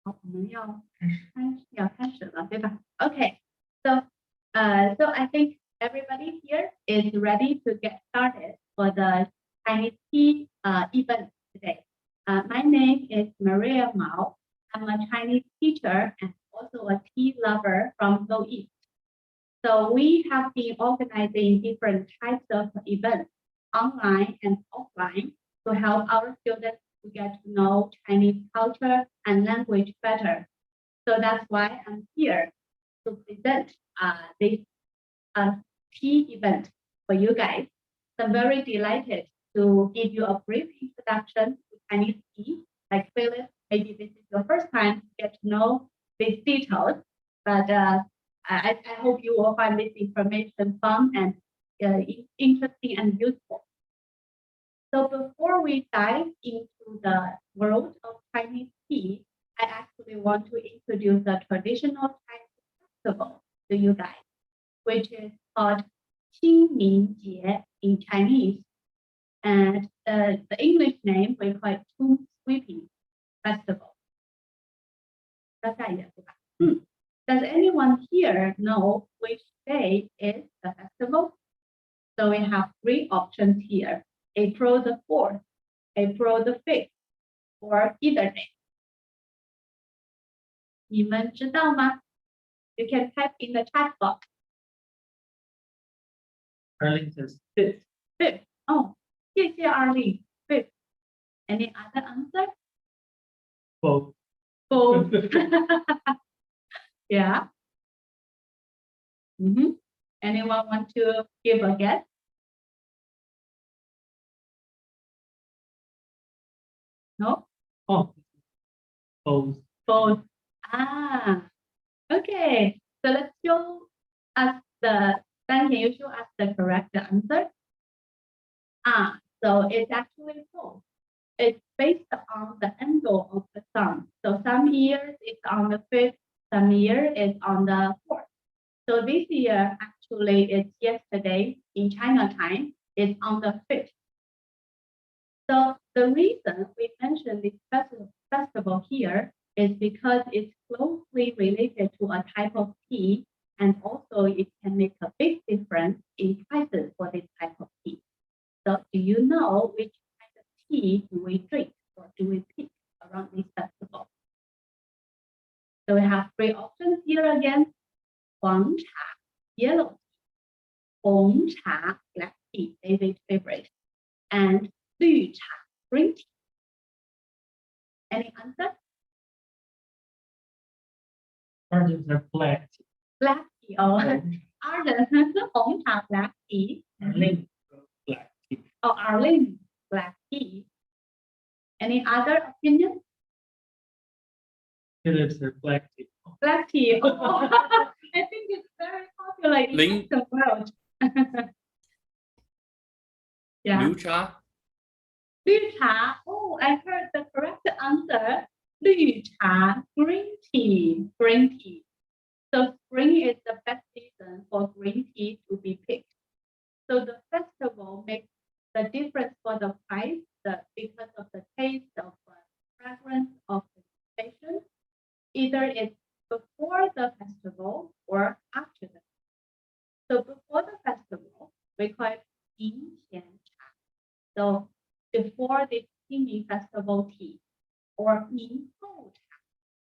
好，我们要开始了，对吧？Okay, so so I think everybody here is ready to get started for the Chinese tea event today. My name is Maria Mao. I'm a Chinese teacher and also a tea lover from GoEast. So we have been organizing different types of events, online and offline, to help our students to get to know Chinese culture and language better. So that's why I'm here to present this tea event for you guys. So I'm very delighted to give you a brief introduction to Chinese tea. Like Philip, maybe this is your first time to get to know these details, but I hope you will find this information fun and interesting and useful. So before we dive into the world of Chinese tea, I actually want to introduce a traditional Chinese festival to you guys, which is called pinyin in Chinese. And the English name we call it Tomb Sweeping Festival. Does anyone here know which day is the festival? So we have three options here: April the 4th, April the 5th, or either day. 你们知道吗? You can type in the chat box. Arlene says 5th. 5th. Oh, 谢谢 Arlene. 5th. Any other answer? Both. Both. Yeah. Anyone want to give a guess? No? Oh, both. Both. Ah, okay. So let's show us Dan, can you show us the correct answer? So it's actually both. It's based on the angle of the sun. So some years it's on the 5th, some year it's on the 4th. So this year, actually, it's yesterday in China time, it's on the 5th. So the reason we mention this festival here is because it's closely related to a type of tea, and also it can make a big difference in prices for this type of tea. So do you know which kind of tea do we drink or do we pick around this festival? So we have three options here again: 黄茶, yellow tea; 红茶, black tea, David's favorite; and 绿茶, green tea. Any answer? Arlene says black tea. Black tea. Oh, Arden, 红茶 black tea. Arlene black tea. Oh, Arlene, black tea. Any other opinion? Philip says black tea. Black tea. Oh, I think it's very popular in the world. Yeah. 绿茶. 绿茶. Oh, I heard the correct answer. 绿茶, green tea. Green tea. So spring is the best season for green tea to be picked. So the festival makes the difference for the price because of the taste, of the fragrance, of the sensation. Either it's before the festival or after the festival. So before the festival, we call it 迎前茶. So before the pinyin festival tea, or 明后茶,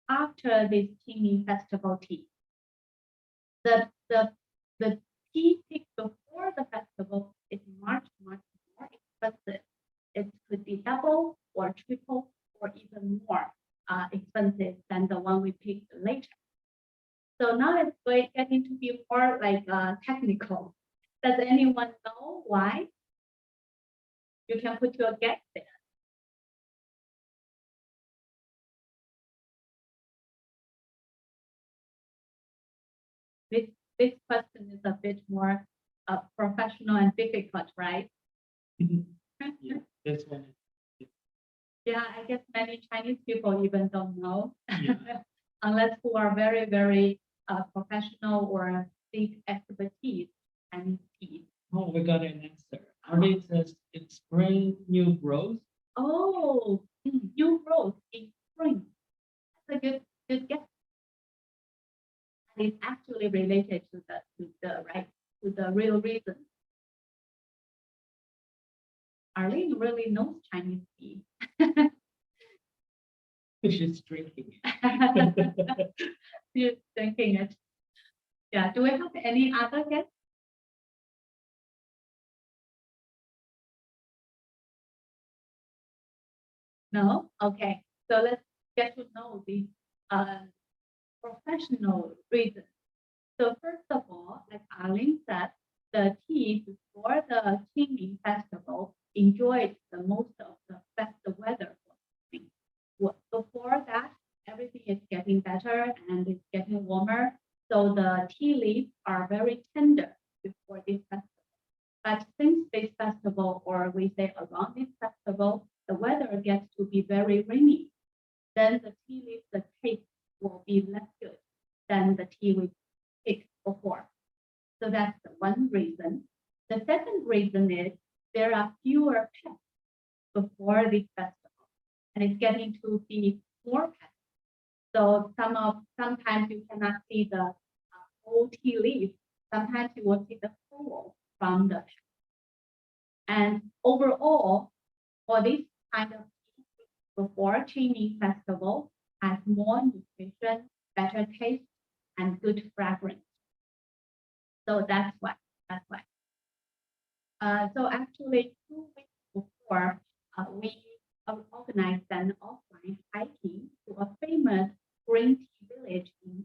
after this pinyin festival tea. The tea picked before the festival is much more expensive. It could be double or triple or even more expensive than the one we picked later. So now it's getting to be more like technical. Does anyone know why? You can put your guess there. This question is a bit more professional and difficult, right? Yeah, this one. Yeah, I guess many Chinese people even don't know, Yeah. unless who are very, very professional or deep expertise and tea. Oh, we got an answer. Arlene says it's spring new growth. Oh, new growth in spring. a good guess. And it's actually related to the real reason. Arlene really knows Chinese tea. She's drinking. She's drinking it. Yeah. Do we have any other guess? No? Okay. So let's get to know the professional reason. So first of all, like Arlene said, the tea before the Qingming festival enjoyed the most of the best weather. Before that, everything is getting better and it's getting warmer. So the tea leaves are very tender before this festival. But since this festival, or we say around this festival, the weather gets to be very rainy, then the tea leaves, the taste will be less good than the tea we picked before. So that's the one reason. The second reason is there are fewer pests before this festival, and it's getting to be more pests. So sometimes you cannot see the whole tea leaf. Sometimes you will see the floral from the pest. And overall, for this kind of tea before Qingming festival has more nutrition, better taste, and good fragrance. So that's why. So actually 2 weeks before, we organized an offline hiking to a famous green tea village in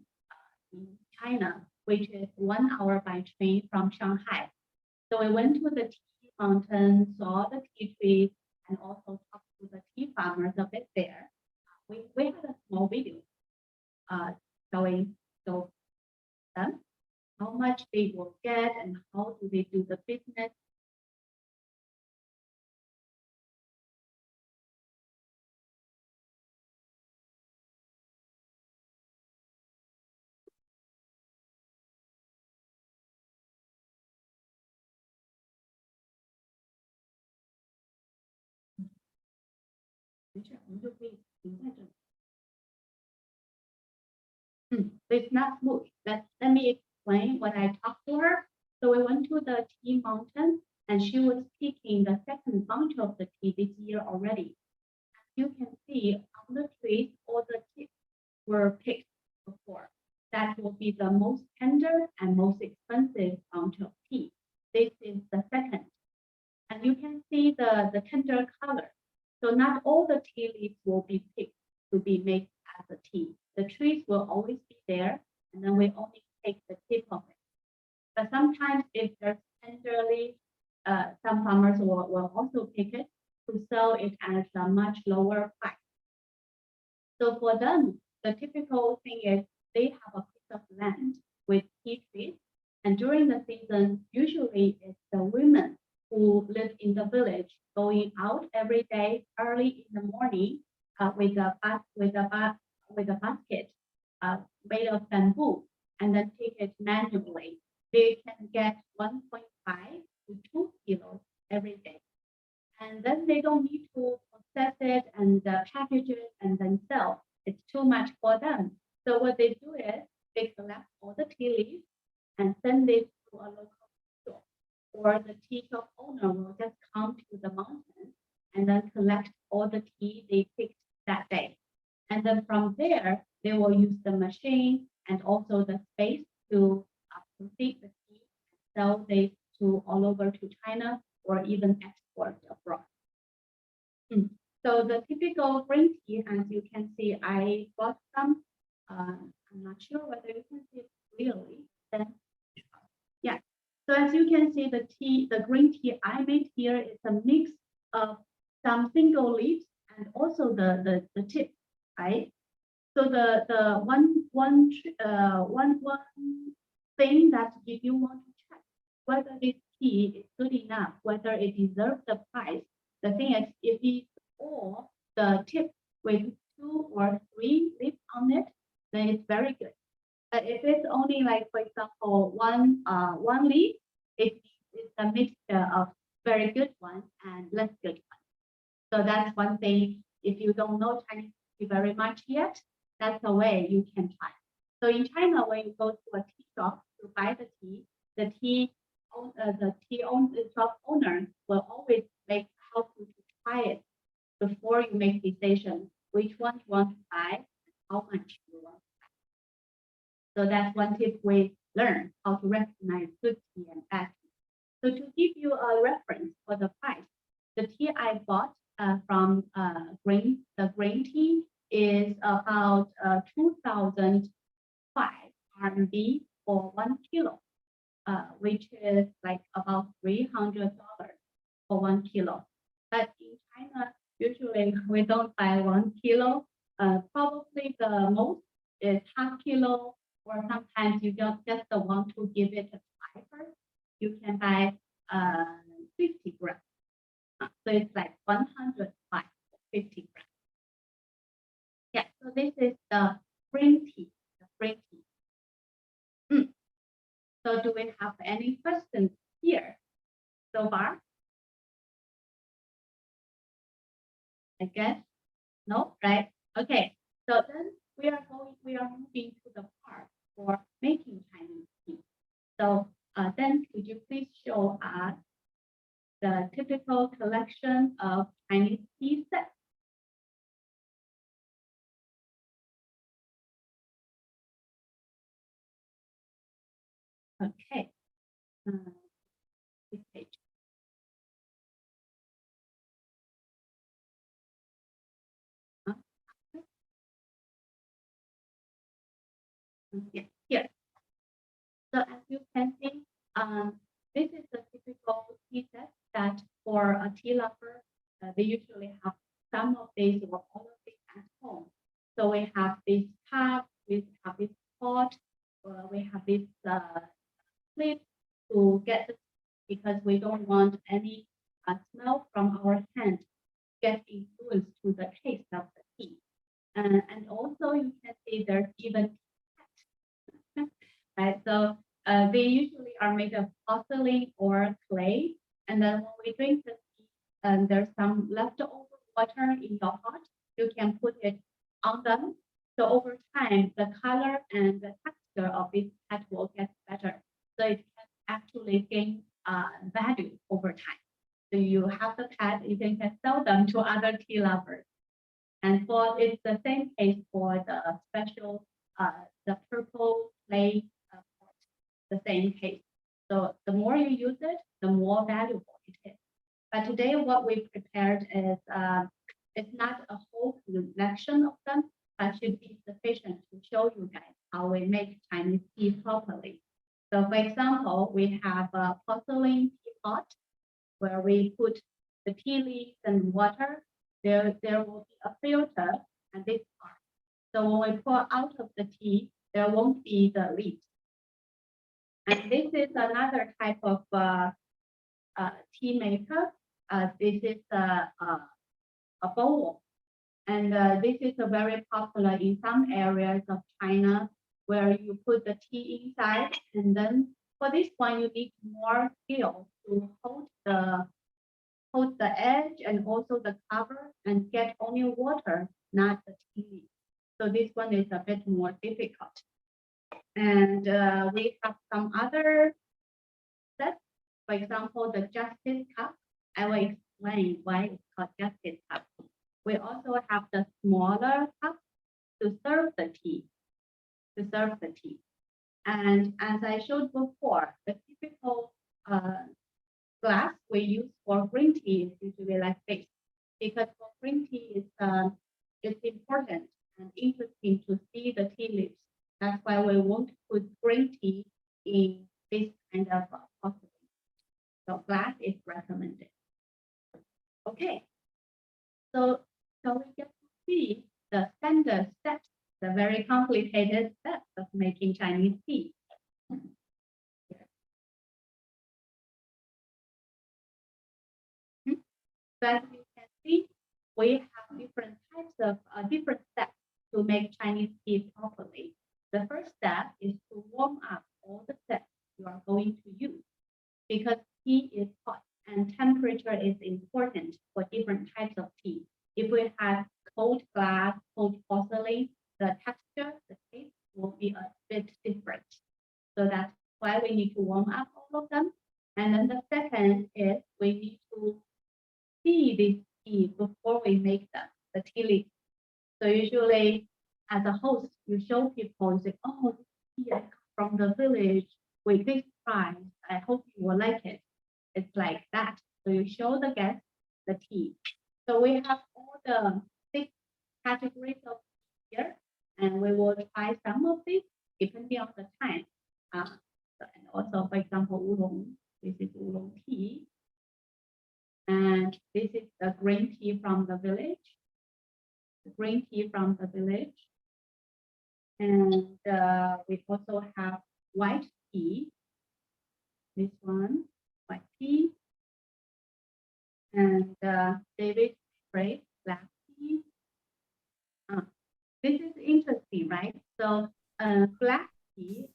China, which is 1 hour by train from Shanghai. So we went to the tea mountain, saw the tea trees, and also talked to the tea farmers a bit there. We had a small video showing them how much they will get and how do they do the business. It's not smooth. Let me explain when I talked to her. So we went to the tea mountain and she was picking the second bunch of the tea this year already. You can see on the trees, all the tips were picked before. That will be the most tender and most expensive bunch of tea. This is the second. And you can see the tender color. So not all the tea leaves will be picked to be made as a tea. The trees will always be there, and then we only take the tip of it. But sometimes if there's tender leaves, some farmers will also pick it to sell it at a much lower price. So for them, the typical thing is they have a piece of land with tea trees, and during the season, usually it's the women who live in the village going out every day early in the morning with a basket made of bamboo, and then take it manually. They can get 1.5 to 2 kilos every day. And then they don't need to process it and package it and then sell. It's too much for them. So what they do is they collect all the tea leaves and send it to a local store. Or the tea shop owner will just come to the mountain and then collect all the tea they picked that day. And then from there, they will use the machine and also the space to proceed the tea and sell this to all over to China or even export abroad. So the typical green tea, as you can see, I bought some. I'm not sure whether you can see it clearly. Then, yeah. So as you can see, the green tea I made here is a mix of some single leaves and also the tip, right? So the one thing that if you want to check whether this tea is good enough, whether it deserves the price, the thing is if it's all the tip with 2 or 3 leaves on it, then it's very good. But if it's only like, for example, one leaf, it's a mixture of very good ones and less good ones. So that's one thing. If you don't know Chinese tea very much yet, that's the way you can try. So in China, when you go to a tea shop to buy the tea, the shop owner will always help you to try it before you make decision which one you want to buy and how much you want to buy. So that's one tip we learn, how to recognize good tea and bad tea. So to give you a reference for the price, the tea I bought from the green tea is about 2,005 RMB for 1 kilo, which is like about $300 for 1 kilo. But in China, usually we don't buy 1 kilo. Probably the most is half kilo, or sometimes you just want to give it a try first. You can buy 50 grams. So it's like 105 for 50 grams. Yeah, so this is the green tea. So do we have any questions here so far? I guess no, right? Okay, so then we are moving to the part for making Chinese tea. So then could you please show us the typical collection of Chinese tea sets? Okay. This page. Yeah, here. So as you can see, this is the typical tea set that for a tea lover, they usually have some of these or all of these at home. So we have this cup, we have this pot, we have this clip to get the, because we don't want any smell from our hand get influenced to the taste of the tea. And also you can see there's even right? So they usually are made of porcelain or clay. And then when we drink the tea, and there's some leftover water in your pot, you can put it on them. So over time, the color and the texture of this pet will get better. So it can actually gain value over time. So you have the pet, you can sell them to other tea lovers. And for it's the same case for the special, the purple clay pot, the same case. So the more you use it, the more valuable it is. But today what we prepared is it's not a whole collection of them, but should be sufficient to show you guys how we make Chinese tea properly. So for example, we have a porcelain teapot where we put the tea leaves and water. There will be a filter and this part. So when we pour out of the tea, there won't be the leaves. And this is another type of tea maker. This is a bowl. And this is very popular in some areas of China where you put the tea inside. And then for this one, you need more skill to hold the edge and also the cover and get only water, not the tea. So this one is a bit more difficult. And we have some other sets. For example, the Justice Cup. I will explain why it's called Justice Cup. We also have the smaller cup to serve the tea. And as I showed before, the typical glass we use for green tea is usually like this, because for green tea it's important and interesting to see the tea leaves. That's why we won't put green tea in this kind of possibility. So glass is recommended. Okay, so we get to see the standard steps, the very complicated steps of making Chinese tea. So as you can see, we have different types of different steps to make Chinese tea properly. The first step is to warm up all the steps you are going to use, because tea is hot and temperature is important for different types of tea. If we have cold glass, cold porcelain, the texture, the taste will be a bit different. So that's why we need to warm up all of them. And then the second is we need to see this tea before we make them, the tea leaf. So usually as a host, you show people, you say, oh, this tea I got from the village with this price. I hope you will like it. It's like that. So you show the guests the tea. So we have all the 6 categories of here, and we will try some of these depending on the time. And also, for example, oolong. This is oolong tea, and this is the green tea from the village. The green tea from the village, and we also have white tea. This one, white tea, and David Craig black tea. This is interesting, right? So black tea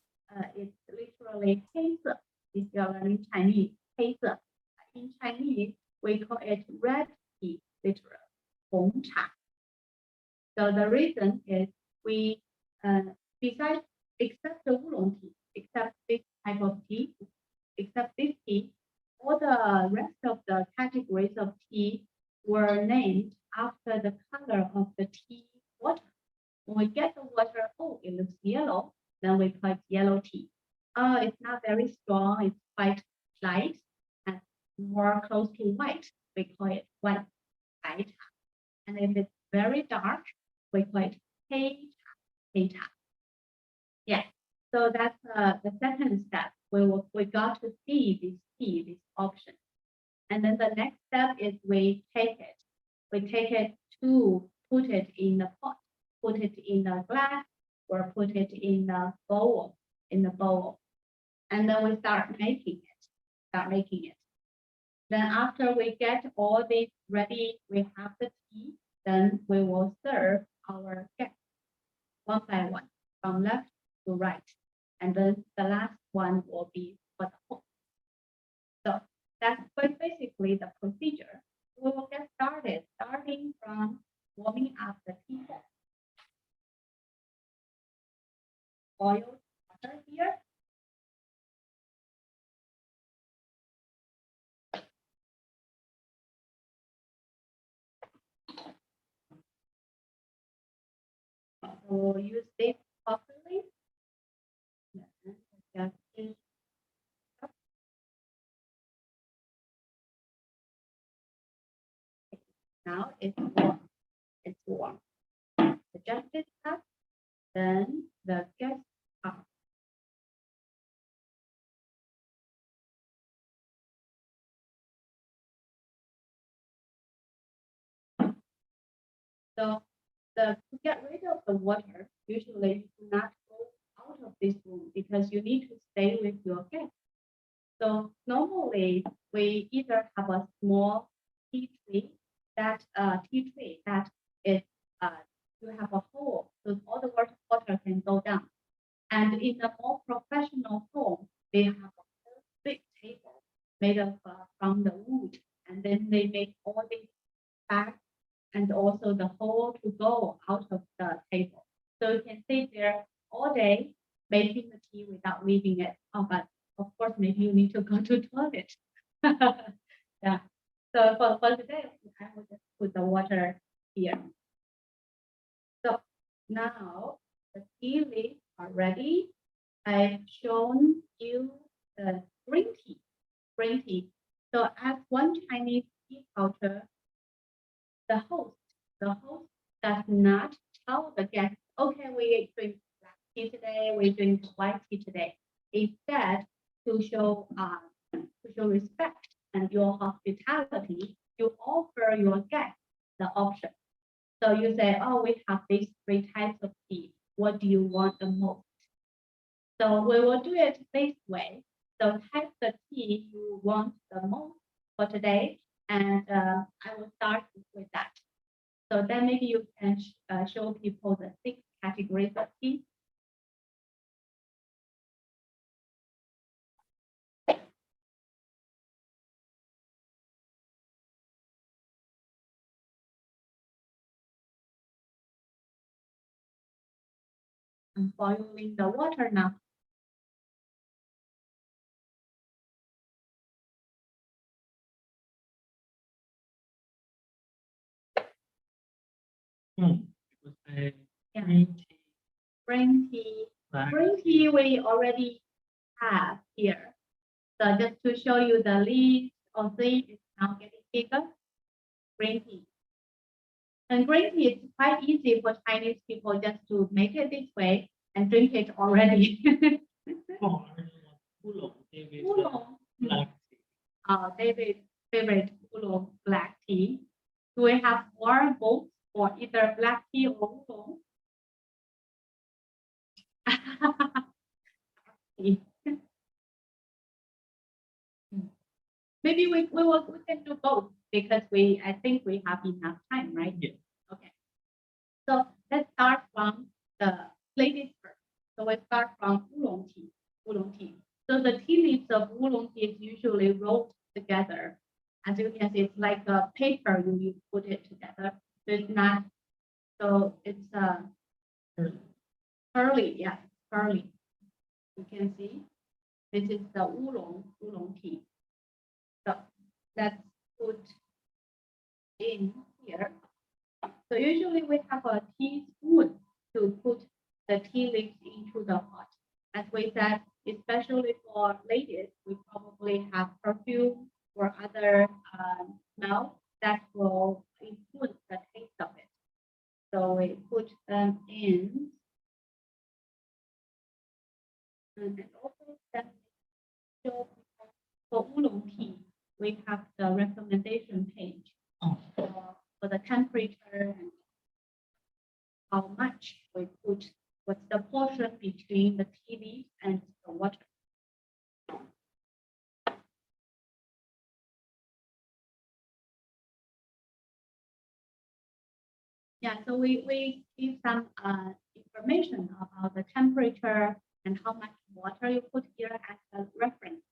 is literally 黑色. If you are learning Chinese, 黑色. In Chinese, we call it red tea, literally, 红茶. So the reason is we, besides, except the oolong tea, except this type of tea, except this tea, all the rest of the categories of tea were named after the color of the tea water. When we get the water, oh, it looks yellow, then we call it yellow tea. Oh, it's not very strong, it's quite light and more close to white, we call it white,白茶. And if it's very dark, we call it 黑茶. Yeah, so that's the second step. We got to see this tea, this option. And then the next step is we take it. We take it to put it in the pot, put it in a glass, or put it in a bowl, And then we start making it. Then after we get all this ready, we have the tea, then we will serve our guests one by one, from left to right. And then the last one will be for the host. So that's basically the procedure. We will get started, starting from warming up the tea pot. Boiled water here. So use this properly. Now it's warm. Adjust this up, then the gas up. So to get rid of the water, usually you do not go out of this room because you need to stay with your guests. So normally we either have a small tea tree that is you have a hole so all the water can go down. And in a more professional home, they have a whole big table made of from the wood, and then they make all these bags and also the hole to go out of the table. So you can sit there all day making the tea without leaving it. Oh, but of course, maybe you need to go to toilet. Yeah. So for today, I will just put the water here. So now the tea leaves are ready. I've shown you the green tea. So as one Chinese tea culture, the host does not tell the guests, okay, we drink black tea today, we drink white tea today. Instead, to show respect and your hospitality, you offer your guests the option. So you say, oh, we have these 3 types of tea. What do you want the most? So we will do it this way. So type the tea you want the most for today, and I will start with that. So then maybe you can show people the 6 categories of tea. I'm boiling the water now. Because I Yeah. green tea, Green tea. black Green tea we already have here. So just to show you the leaves or seed is now getting bigger. Green tea. And green tea is quite easy for Chinese people just to make it this way and drink it already. or oolong, David, Oolong. black tea. David's favorite oolong black tea. Do we have more votes for either black tea or oolong? Maybe we can do both because I think we have enough time, right? Yeah. Okay. So let's start from the ladies first. So we start from oolong tea. Oolong tea. So the tea leaves of oolong tea is usually rolled together. As you can see, it's like a paper you put it together. So it's not. So it's curly. Yeah, curly. You can see this is the oolong tea. So let's put in here. So usually we have a teaspoon to put the tea leaves into the pot. As we said, especially for ladies, we probably have perfume or other smell that will influence the taste of it. So we put them in. And also that show for oolong tea, we have the recommendation page for the temperature and how much we put, what's the portion between the tea leaf and the water. Yeah, so we give some information about the temperature and how much water you put here as a reference.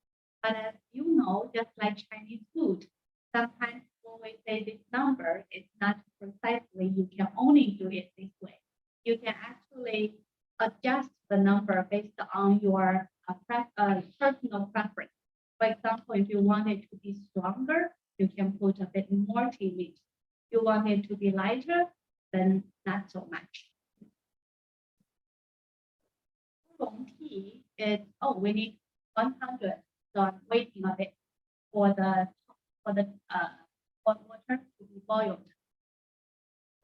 But as you know, just like Chinese food, sometimes when we say this number, it's not precisely, you can only do it this way. You can actually adjust the number based on your personal preference. For example, if you want it to be stronger, you can put a bit more tea leaves. You want it to be lighter, then not so much. Oolong tea is, we need 100. So I'm waiting a bit for the hot water to be boiled.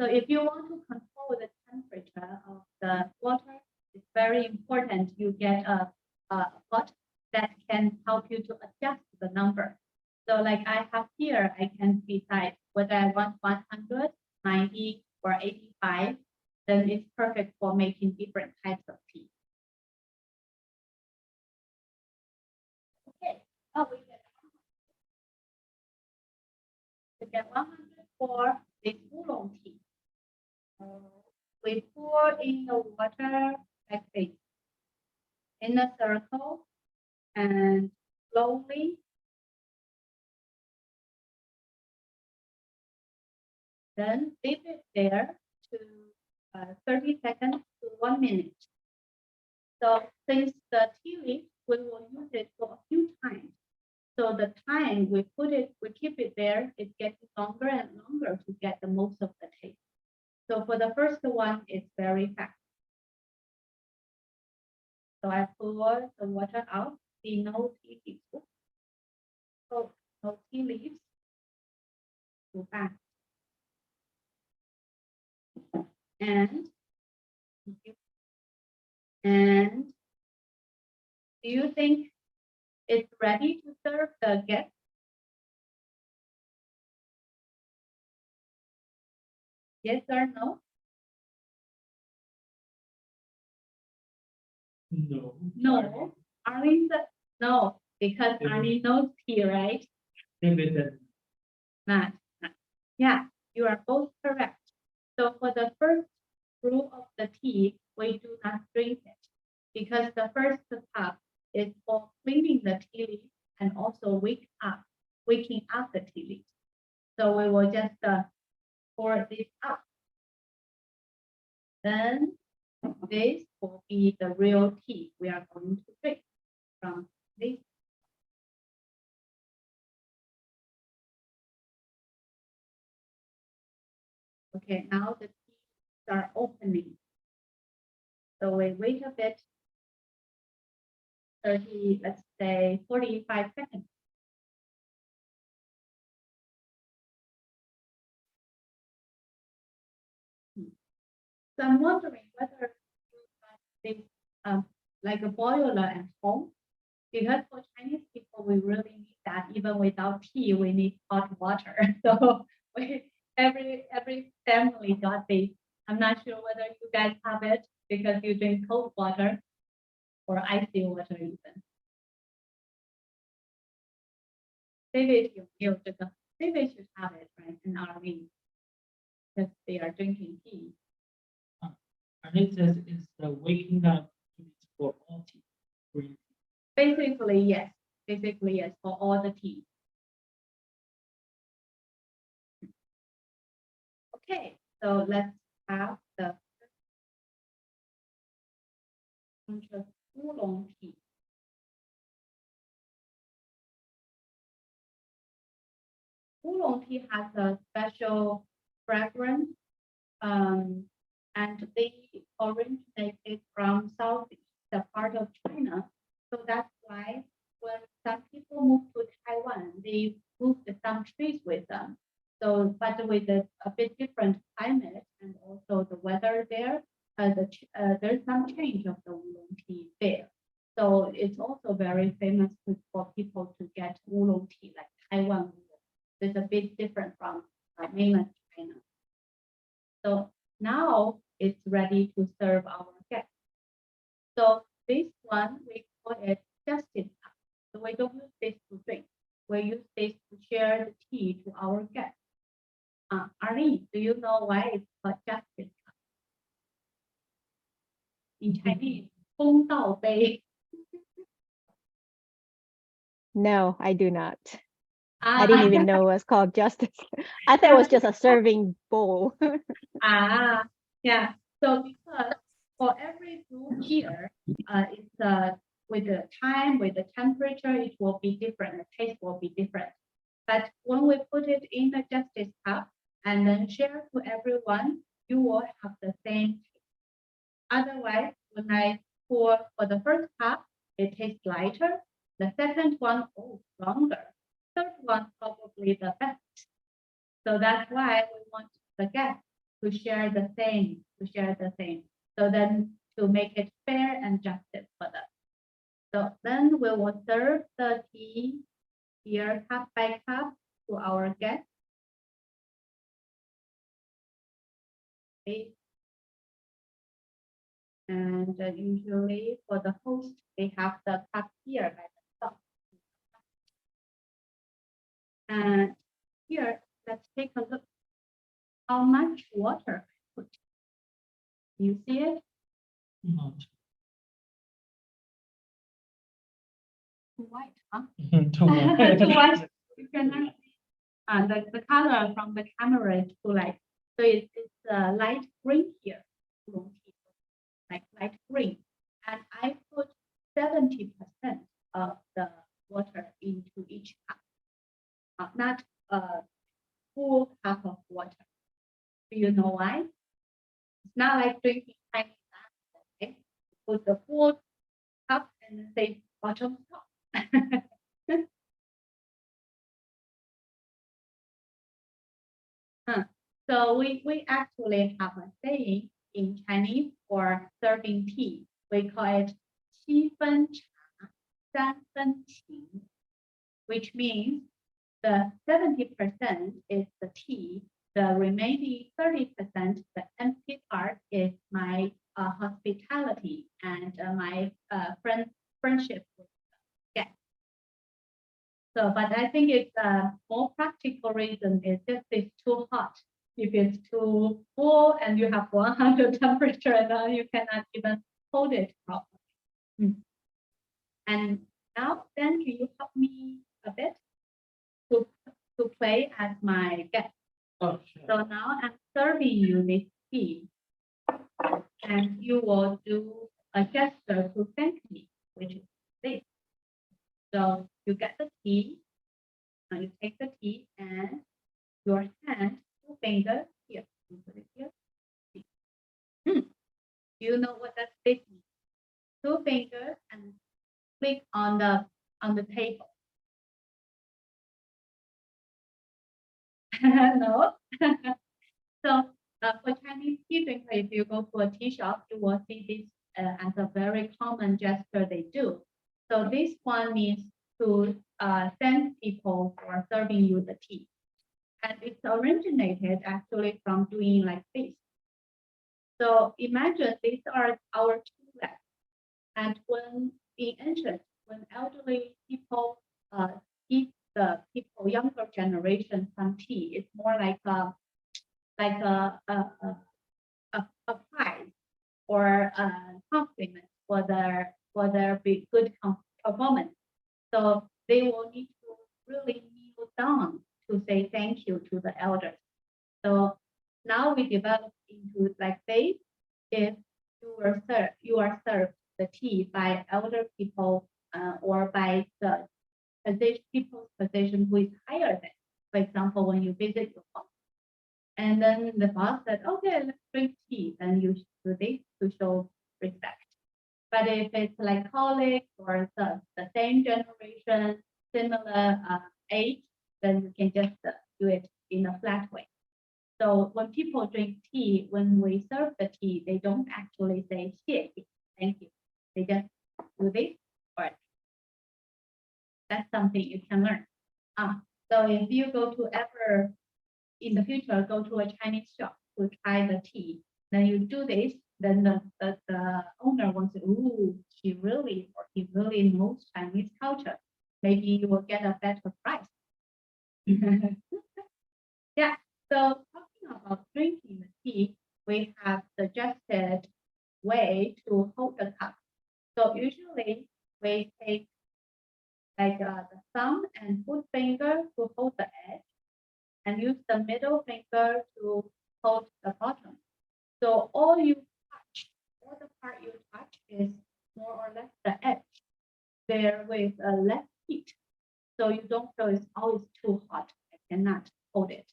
So if you want to control the temperature of the water, it's very important you get a pot that can help you to adjust the number. So like I have here, I can decide whether I want 100, 90, or 85. Then it's perfect for making different types of tea. Okay. We get 100 for the oolong tea. We pour in the water like this, in a circle, and slowly. Then leave it there to 30 seconds to 1 minute. So since the tea leaf, we will use it for a few times. So the time we keep it there, it gets longer and longer to get the most of the taste. So for the first one, it's very fast. So I pour the water out, see no tea leaves. So no tea leaves. Too fast. And do you think it's ready to serve the guest? Yes or no? No. No. Arlene said no, because Arlene knows tea, right? David, Not. Yeah, you are both correct. So for the first brew of the tea, we do not drink it because the first cup is for cleaning the tea leaf and also waking up the tea leaf. So we will just pour this up. Then this will be the real tea we are going to drink from this. Okay, now the teas are opening. So we wait a bit, 30, let's say 45 seconds. So I'm wondering whether you have this like a boiler at home, because for Chinese people, we really need that. Even without tea, we need hot water. So every family got this. I'm not sure whether you guys have it because you drink cold water or icy water even. David 有没有这个 ？David should have it, right? In Army, because they are drinking tea. And it says it's the waking up for all tea. Green tea. Basically, yes. Basically, yes, for all the tea. Okay, so let's have the oolong tea. Oolong tea has a special fragrance, and they originated from southeast part of China. So that's why when some people move to Taiwan, they moved some trees with them. So, but with a bit different climate and also the weather there, there's some change of the oolong tea there. So it's also very famous for people to get oolong tea, like Taiwan oolong. It's a bit different from mainland China. So now it's ready to serve our guests. So this one, we call it justice cup. So we don't use this to drink. We use this to share the tea to our guests. Arlene, do you know why it's called justice cup? In Chinese, 公道杯. No, I do not. I didn't even know it was called justice. I thought it was just a serving bowl. Yeah. So because for every brew here, it's with the time, with the temperature, it will be different. The taste will be different. But when we put it in the justice cup and then share to everyone, you will have the same taste. Otherwise, when I pour for the first cup, it tastes lighter. The second one, stronger. Third one, probably the best. So that's why we want the guests to share the same, So then to make it fair and justice for them. So then we will serve the tea here cup by cup to our guests. Okay. And usually for the host, they have the cup here by the top. And here, let's take a look how much water I put. You see it? Not Too white, huh? too much. Too white. You cannot see. The color from the camera is too light. So it's light green here, like light green. And I put 70% of the water into each cup, not a full cup of water. Do you know why? It's not like drinking Chinese latte, okay? Put the full cup and then say bottom top. So we actually have a saying in Chinese for serving tea. We call it 七分茶,三分情, which means the 70% is the tea, the remaining 30%, the empty part, is my hospitality and my friendship with guests. So, but I think it's a more practical reason is just it's too hot. If it's too full and you have 100 temperature, then you cannot even hold it properly. And now, then, can you help me a bit to play as my guest? Oh, sure. So now I'm serving you this tea. and you will do a gesture to thank me, which is this. So you get the tea, and you take the tea and your hand, 2 fingers here, you put it here. You know what that this means? 2 fingers and click on the table. No. So for Chinese tea drinker, if you go to a tea shop, you will see this as a very common gesture they do. So this one means to thank people for serving you the tea. And it's originated actually from doing like this. So imagine these are our 2 legs. And when in ancient, when elderly people give the people younger generation some tea, it's more like a prize or a compliment for their good performance. So they will need to really kneel down to say thank you to the elders. So now we develop into like this. If you are served the tea by elder people or by the people's position who is higher than. For example, when you visit your boss, and then the boss said, "Okay, let's drink tea," then you do this to show respect. But if it's like colleagues or the same generation, similar age, then you can just do it in a flat way. So when people drink tea, when we serve the tea, they don't actually say thank you. They just do this or that's something you can learn. So if you go to ever in the future go to a Chinese shop to try the tea, then you do this, then the owner wants to, ooh, she really or he really knows Chinese culture. Maybe you will get a better price. Yeah. So talking about drinking the tea, we have suggested way to hold the cup. So usually we take like the thumb and 4 finger to hold the edge and use the middle finger to hold the bottom. So all the part you touch is more or less the edge there with less heat. So you don't feel it's always too hot. I cannot hold it.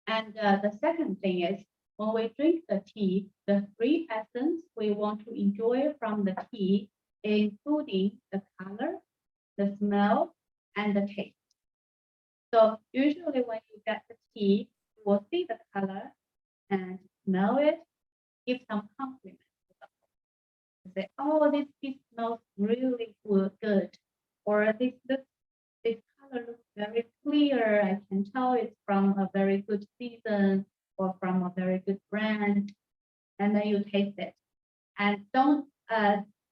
And the second thing is when we drink the tea, the 3 essence we want to enjoy from the tea, including the color, the smell, and the taste. So usually when you get the tea, you will see the color and smell it, give some compliments to the say, oh, this tea smells really good, or this color looks very clear. I can tell it's from a very good season or from a very good brand. And then you taste it. And don't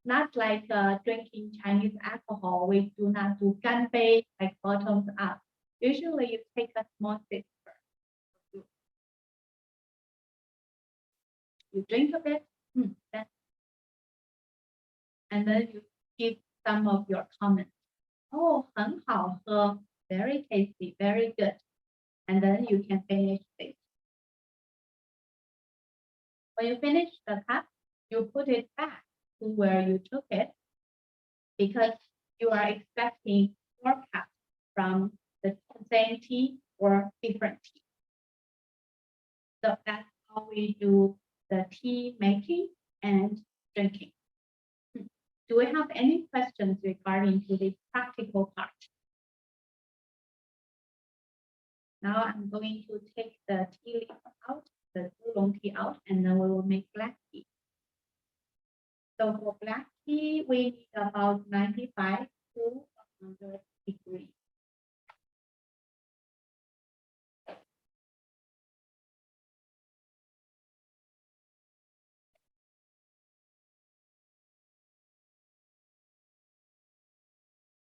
not like drinking Chinese alcohol. We do not do ganbei like bottoms up. Usually you take a small sip first. You drink a bit, and then you give some of your comments. Oh, 很好喝, very tasty, very good. And then you can finish it. When you finish the cup, you put it back to where you took it because you are expecting more cups from the same tea or different tea. So that's how we do the tea making and drinking. Do we have any questions regarding to this practical part? Now I'm going to take the tea leaf out, the oolong tea out, and then we will make black tea. So for black tea, we need about 95 to 100 degrees.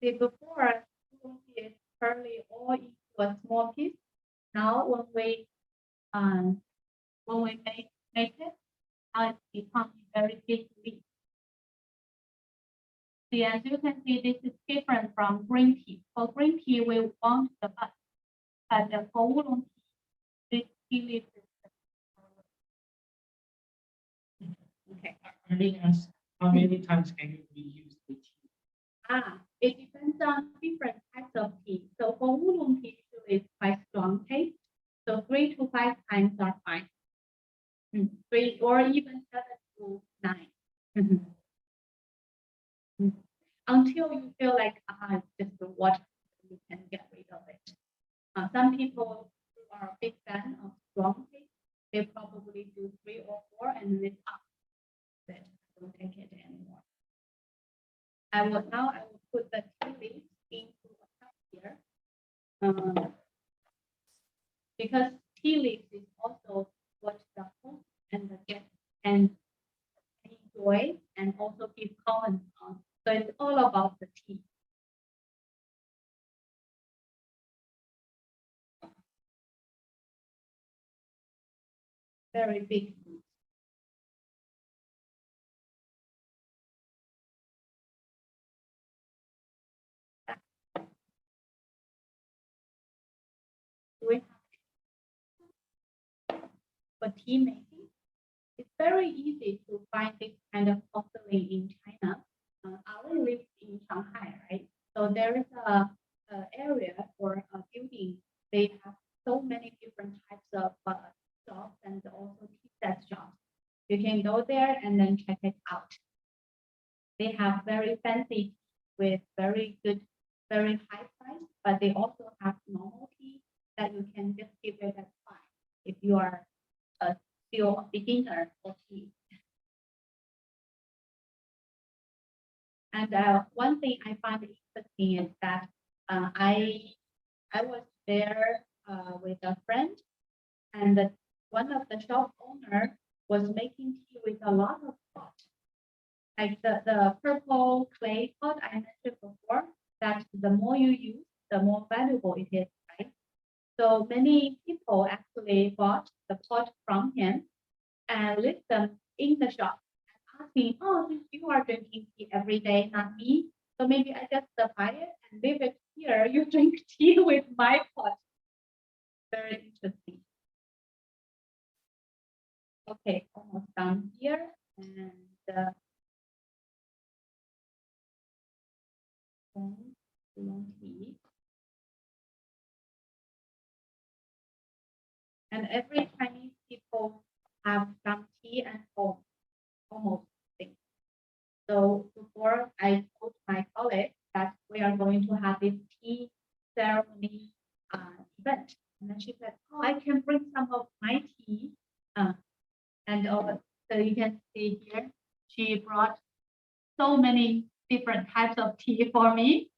See, before oolong tea is curly all into a small piece. Now when we make it, now it becomes very big leaf. See, as you can see, this is different from green tea. For green tea, we want the bud, but for oolong tea, this tea leaf is Arlene asked, how many times can you reuse the tea? It depends on different types of tea. So for oolong tea, it's quite strong taste. So 3 to 5 times are fine. 3 or even 7 to 9. Until you feel like it's just the water, you can get rid of it. Some people who are a big fan of strong tea, they probably do 3 or 4 and then it's up. But don't take it anymore. I will put the tea leaves into a cup here. Because tea leaves is also what the host and the guest can enjoy and also give comments on. So it's all about the tea. Very big. For tea making, it's very easy to find this kind of porcelain in China. I live in Shanghai, right? So there is a area or a building. They have so many different types of shops and also tea set shops. You can go there and then check it out. They have very fancy with very good, very high price, but they also have normal tea that you can just give it a try if you are still a beginner for tea. And one thing I find interesting is that I was there with a friend, and one of the shop owner was making tea with a lot of pot. Like the purple clay pot I mentioned before, that the more you use, the more valuable it is, right? So many people actually bought the pot from him and list them in the shop, asking, oh, since you are drinking tea every day, not me, so maybe I just buy it and leave it here. You drink tea with my pot. Very interesting. Okay, almost done here. And tea. And every Chinese people have some tea at home, almost things. So before I told my colleague that we are going to have this tea ceremony event, and then she said, "Oh, I can bring some of my tea." And so you can see here, she brought so many different types of tea for me,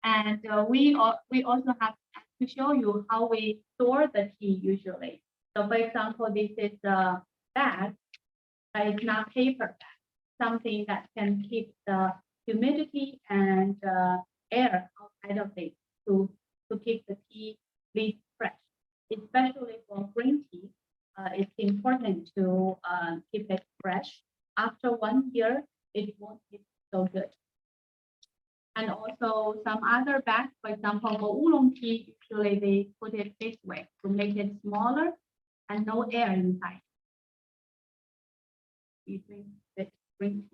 and we also have to show you how we store the tea usually. So for example, this is a bag, but it's not paper bag, something that can keep the humidity and air outside of it to keep the tea leaf fresh. Especially for green tea, it's important to keep it fresh. After 1 year, it won't be so good. And also some other bags, for example, for oolong tea, usually they put it this way to make it smaller and no air inside. You drink this green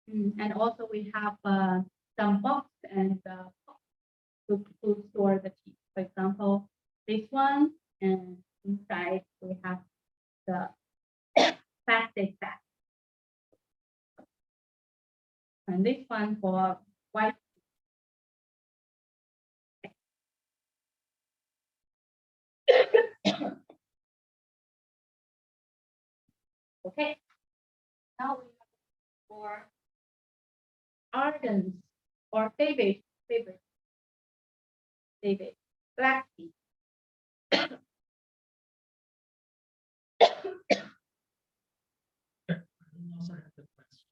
tea. And also we have some box and to store the tea. For example, this one, and inside we have the plastic bag. And this one for white. Okay. Now we have for ardent or favorite black tea. I also have the question.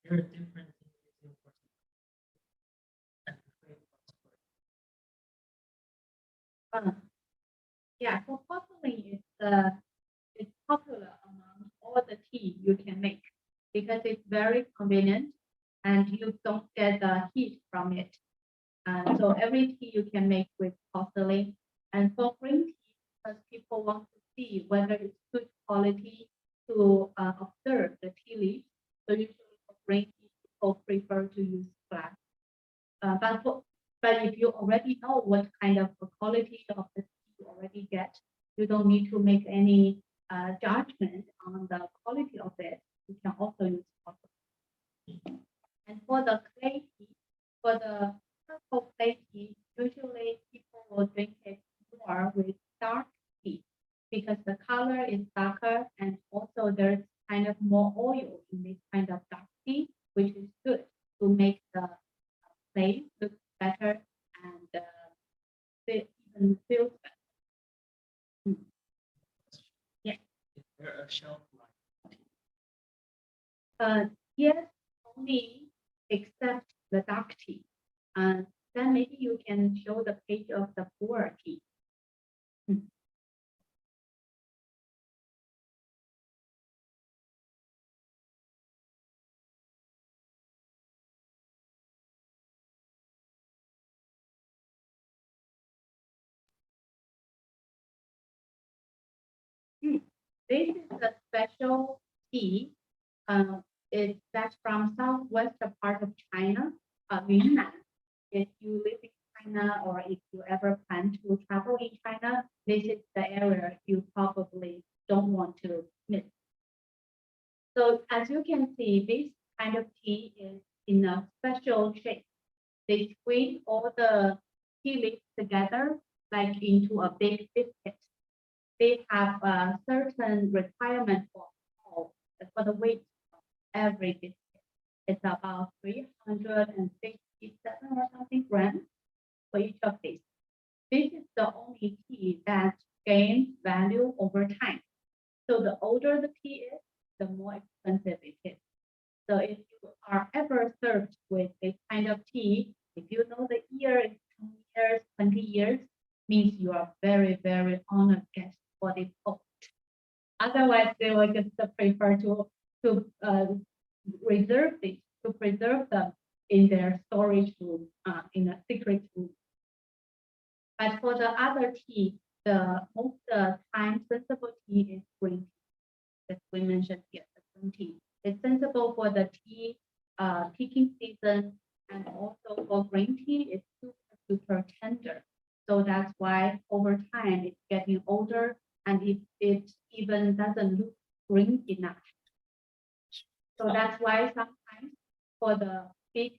There are different things Yeah, for porcelain, it's popular among all the tea you can make because it's very convenient and you don't get the heat from it. So every tea you can make with porcelain. And for green tea, because people want to see whether it's good quality to observe the tea leaves. So usually for green tea, people prefer to use glass. But if you already know what kind of quality of the tea you already get, you don't need to make any judgment on the quality of it. You can also use bottle. And for the clay tea, for the purple clay tea, usually people will drink it more with dark tea because the color is darker and also there's kind of more oil in this kind of dark tea, which is good to make the clay look better and even feels better. Yeah. Is there a shelf life? Yes, only except the dark tea. Then maybe you can show the page of the pu'er tea. This is a special tea. That's from southwest part of China, Yunnan. If you live in China or if you ever plan to travel in China, this is the area you probably don't want to miss. So as you can see, this kind of tea is in a special shape. They squeeze all the tea leaves together like into a big biscuit. They have a certain requirement for the weight of every biscuit. It's about 357 or something grams for each of these. This is the only tea that gains value over time. So the older the tea is, the more expensive it is. So if you are ever served with this kind of tea, if you know the year is 10 years, 20 years, means you are very, very honored guest for this post. Otherwise, they will just prefer to reserve these, to preserve them in their storage room, in a secret room. But for the other tea, the most time sensible tea is green tea. As we mentioned here, the green tea. It's sensible for the tea picking season, and also for green tea, it's super, super tender. So that's why over time it's getting older and it even doesn't look green enough. So that's why sometimes for the big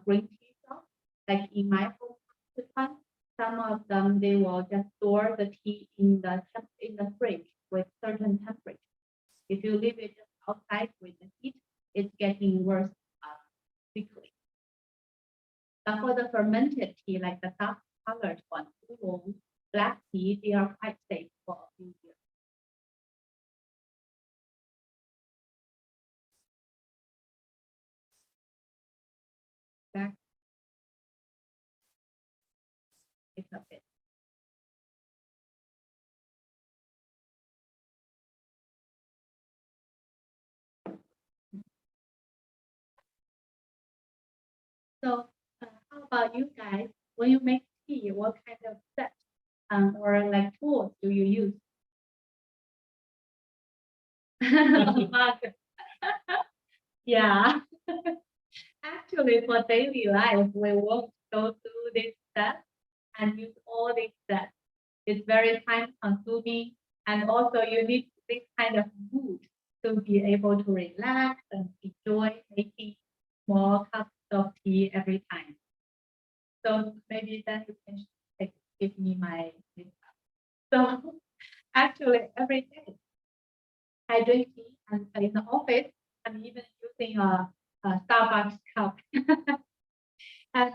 green tea shop, like in my home, some of them they will just store the tea in the fridge with certain temperature. If you leave it just outside with the heat, it's getting worse quickly. But for the fermented tea, like the dark colored one, oolong, black tea, they are quite safe for a few years. Back. It's a bit. So how about you guys? When you make tea, what kind of set or like tools do you use? Yeah. Actually, for daily life, we won't go through this steps and use all these steps. It's very time consuming, and also you need this kind of mood to be able to relax and enjoy making small cups of tea every time. So maybe then you can give me my list. So actually every day I drink tea and in the office I'm even using a Starbucks cup. And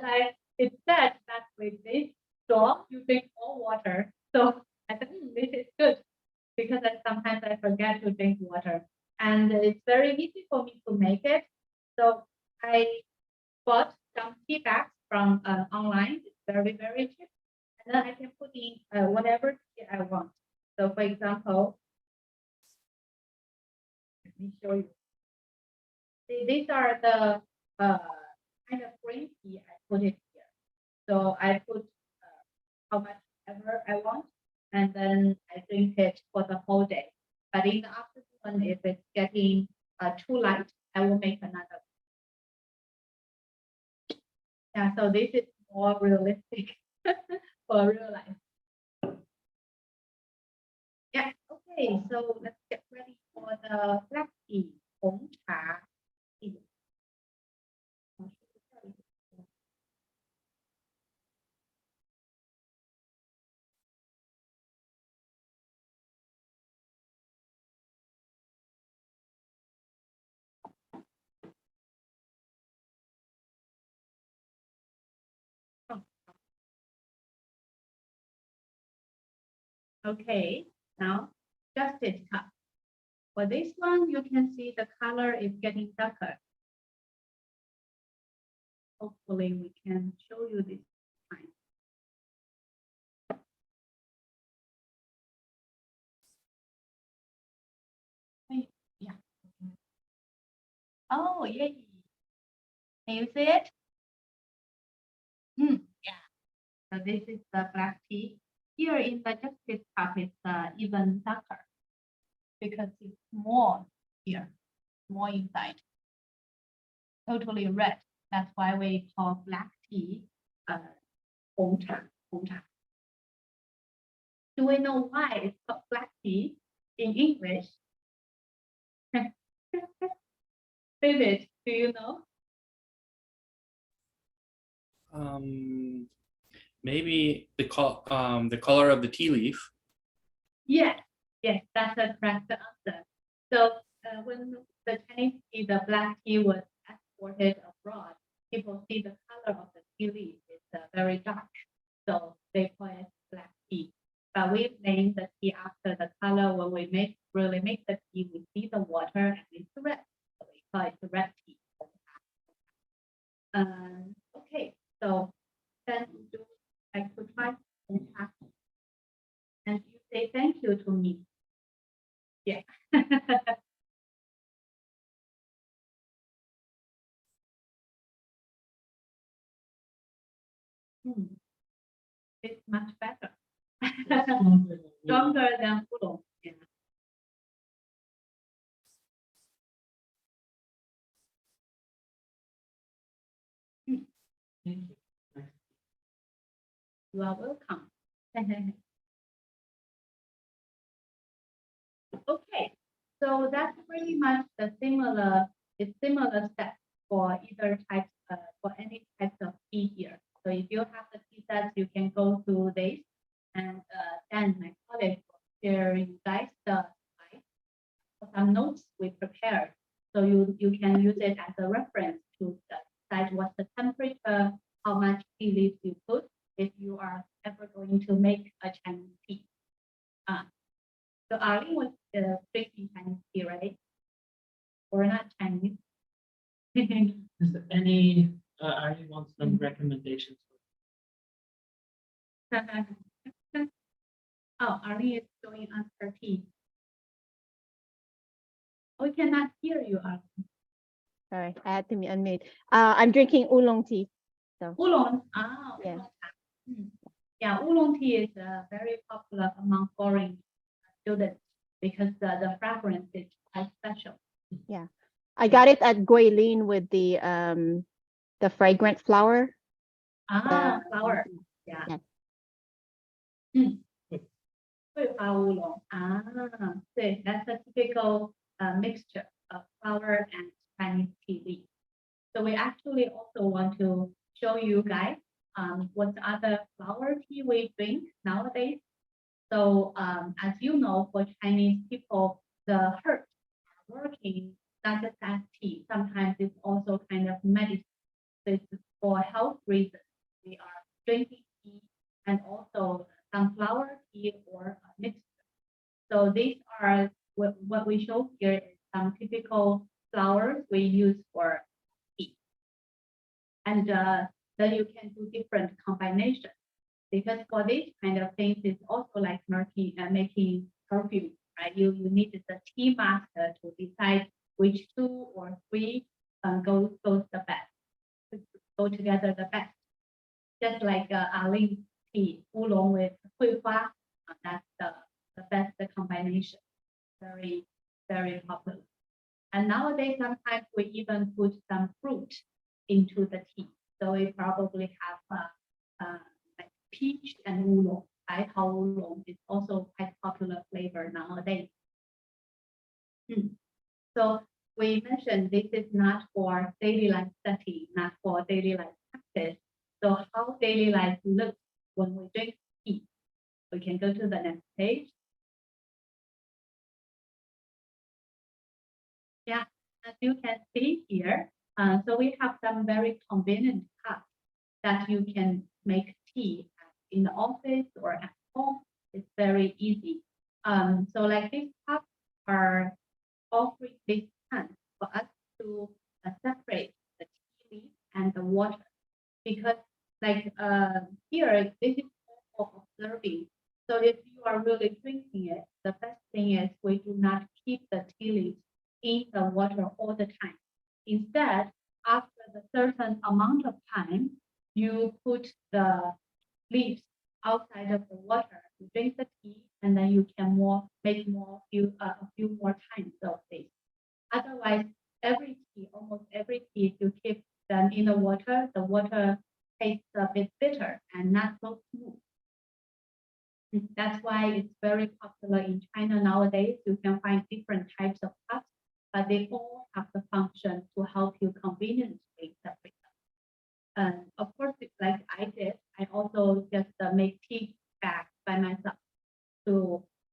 it said that with this straw you drink more water. So I think this is good because sometimes I forget to drink water. And it's very easy for me to make it. So I bought some tea bags from online. It's very, very cheap. And then I can put in whatever tea I want. So for example, let me show you. These are the kind of green tea I put it here. So I put how much ever I want, and then I drink it for the whole day. But in the afternoon, one, if it's getting too light, I will make another. Yeah, so this is more realistic for real life. Yeah, okay, so let's get ready for the black tea, 红茶 tea. Okay, now Justice cup. For this one, you can see the color is getting darker. Hopefully, we can show you this time. Yeah. Oh, yay. Can you see it? Yeah. So this is the black tea. Here in the Justice cup, it's even darker because it's more here, more inside. Totally red. That's why we call black tea 红茶, 红茶. Do we know why it's called black tea in English? David, do you know? Maybe the color of the tea leaf. Yes, yes, that's the correct answer. So when the Chinese tea, the black tea was exported abroad, people see the color of the tea leaf is very dark, so they call it black tea. But we name the tea after the color. When we really make the tea, we see the water and it's red, so we call it red tea. Okay, so then I could try and you say thank you to me. Yeah. It's much better. Stronger than oolong. Yeah. Thank you. You are welcome. Okay, so that's pretty much the similar steps for either types for any types of tea here. So if you have the tea sets, you can go through this, and then my colleague will share you guys the slides, some notes we prepared. So you can use it as a reference to decide what's the temperature, how much tea leaves you put if you are ever going to make a Chinese tea. So Arlene was speaking Chinese tea, right? Or not Chinese? Is there any, Arlene wants some recommendations? Oh, Arlene is showing us her tea. We cannot hear you, Arlene. Sorry, I had to unmute. I'm drinking oolong tea. So Oolong. yeah. Yeah, oolong tea is very popular among foreign students because the fragrance is quite special. Yeah. I got it at Guilin with the fragrant flower. Flower. Yeah. Yeah. 桂花乌龙 对, that's a typical mixture of flower and Chinese tea leaf. So we actually also want to show you guys what other flower tea we drink nowadays. So as you know, for Chinese people, the herbs are working not just as tea. Sometimes it's also kind of medicine. So it's for health reasons. We are drinking tea and also some flower tea or a mixture. So these are what we show here is some typical flowers we use for tea. And then you can do different combinations. Because for this kind of things, it's also like making perfume, right? You need the tea master to decide which 2 or 3 goes the best, go together the best. Just like Arlene tea, oolong with 桂花, that's the best combination. Very very popular. And nowadays, sometimes we even put some fruit into the tea. So we probably have like peach and oolong. Oolong is also quite popular flavor nowadays. So we mentioned this is not for daily life setting, not for daily life practice. So how daily life looks when we drink tea. We can go to the next page. Yeah, as you can see here, so we have some very convenient cups that you can make tea in the office or at home. It's very easy. So like these cups are offering this chance for us to separate the tea leaf and the water, because like here this is for observing. So if you are really drinking it, the best thing is we do not keep the tea leaves in the water all the time. Instead, after the certain amount of time, you put the leaves outside of the water, you drink the tea, and then you can make a few more times of this. Otherwise, almost every tea, you keep them in the water tastes a bit bitter and not so smooth. That's why it's very popular in China nowadays. You can find different types of cups, but they all have the function to help you conveniently separate them. Of course, like I did, I also just make tea bags by myself.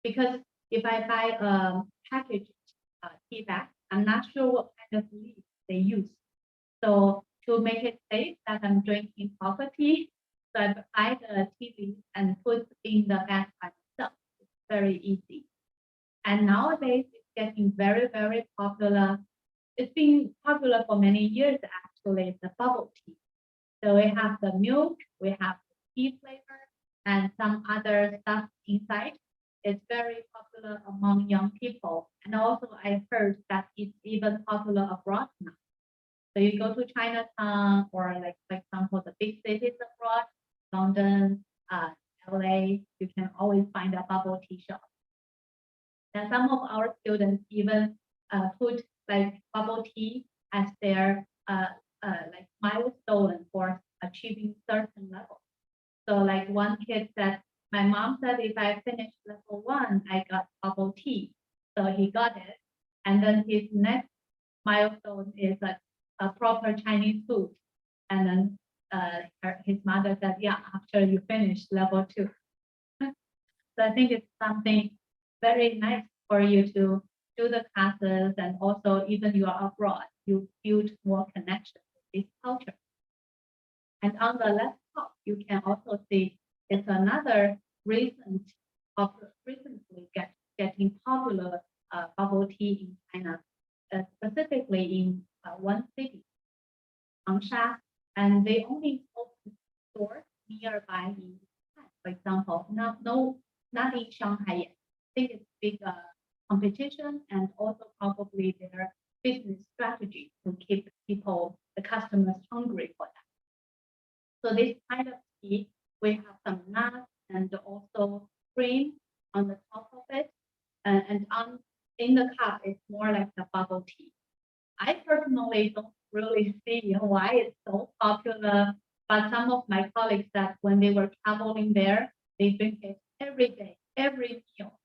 Because if I buy a packaged tea bag, I'm not sure what kind of leaf they use. So to make it safe that I'm drinking proper tea, so I buy the tea leaf and put in the bag by myself. It's very easy. And nowadays it's getting very, very popular. It's been popular for many years actually, the bubble tea. So we have the milk, we have the tea flavor, and some other stuff inside. It's very popular among young people. And also I heard that it's even popular abroad now. So you go to Chinatown or like, for example, the big cities abroad, London, LA, you can always find a bubble tea shop. And some of our students even put like bubble tea as their like milestone for achieving certain levels. So like one kid said, my mom said if I finish level 1, I got bubble tea. So he got it. And then his next milestone is a proper Chinese food. And then his mother said, yeah, after you finish level 2. So I think it's something very nice for you to do the classes, and also even you are abroad, you build more connection with this culture. And on the left top, you can also see it's another recently getting popular bubble tea in China, specifically in one city, Changsha, and they only open stores nearby in Wuhan, for example, not in Shanghai yet. I think it's big competition and also probably their business strategy to keep the customers hungry for that. So this kind of tea, we have some nuts and also cream on the top of it, and in the cup, it's more like the bubble tea. I personally don't really see why it's so popular, but some of my colleagues said when they were traveling there, they drink it every day, every meal.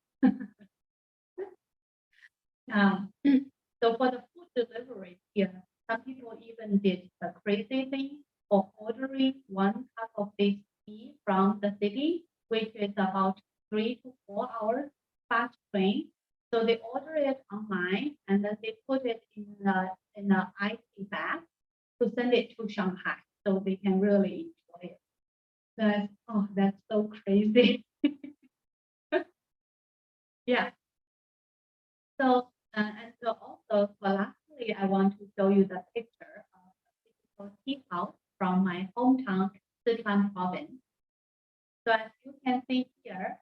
So for the food delivery here, some people even did a crazy thing for ordering 1 cup of this tea from the city, which is about 3 to 4 hours fast train. So they order it online and then they put it in an icy bag to send it to Shanghai so they can really enjoy it. That's so crazy. Yeah. So and so also lastly, I want to show you the picture of a typical tea house from my hometown, Sichuan province. So as you can see here,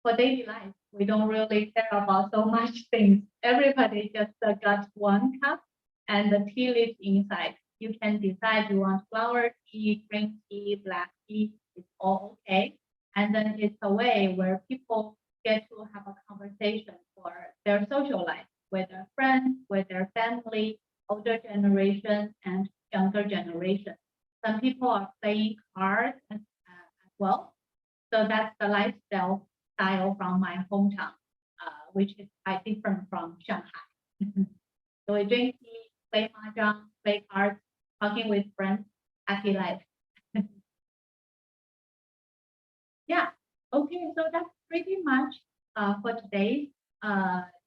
for daily life, we don't really care about so much things. Everybody just got 1 cup and the tea leaves inside. You can decide you want flower tea, green tea, black tea, it's all okay. And then it's a way where people get to have a conversation for their social life. with their friends, with their family, older generation and younger generation. Some people are playing cards as well. So that's the lifestyle style from my hometown, which is quite different from Shanghai. So we drink tea, play mahjong, play cards, talking with friends, happy life. Yeah. Okay, so that's pretty much for today's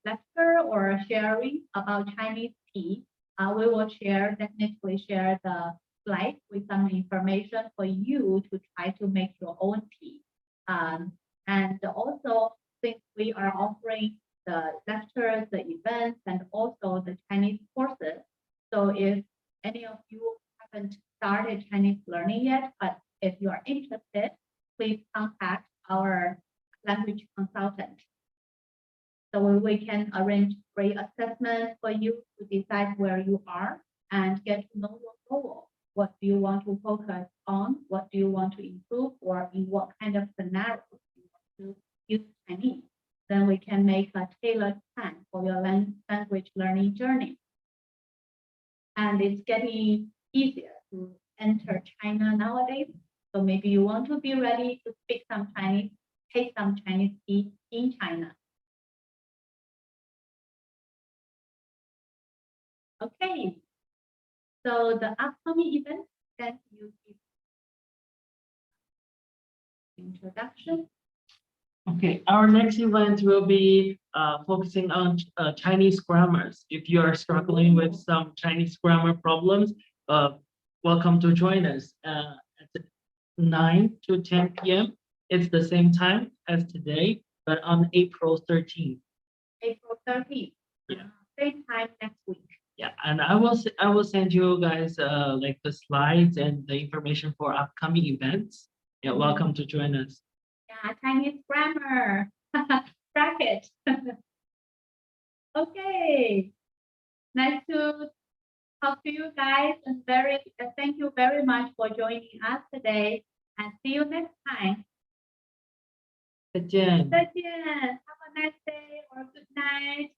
lecture or sharing about Chinese tea. We will definitely share the slide with some information for you to try to make your own tea. And also, since we are offering the lectures, the events, and also the Chinese courses, so if any of you haven't started Chinese learning yet, but if you are interested, please contact our language consultant. So we can arrange free assessment for you to decide where you are and get to know your goal. What do you want to focus on? What do you want to improve? Or in what kind of scenario you want to use Chinese? Then we can make a tailored plan for your language learning journey. And it's getting easier to enter China nowadays. So maybe you want to be ready to speak some Chinese, take some Chinese tea in China. Okay. So the upcoming event that you give introduction. Okay, our next event will be focusing on Chinese grammars. If you are struggling with some Chinese grammar problems, welcome to join us at 9 to 10 p.m. It's the same time as today, but on April 13th. April 13th. Yeah. Same time next week. Yeah, and I will send you guys like the slides and the information for upcoming events. Yeah, welcome to join us. Yeah, Chinese grammar. Bracket. Okay. Nice to talk to you guys and thank you very much for joining us today and see you next time. 再见。再见. Have a nice day or good night.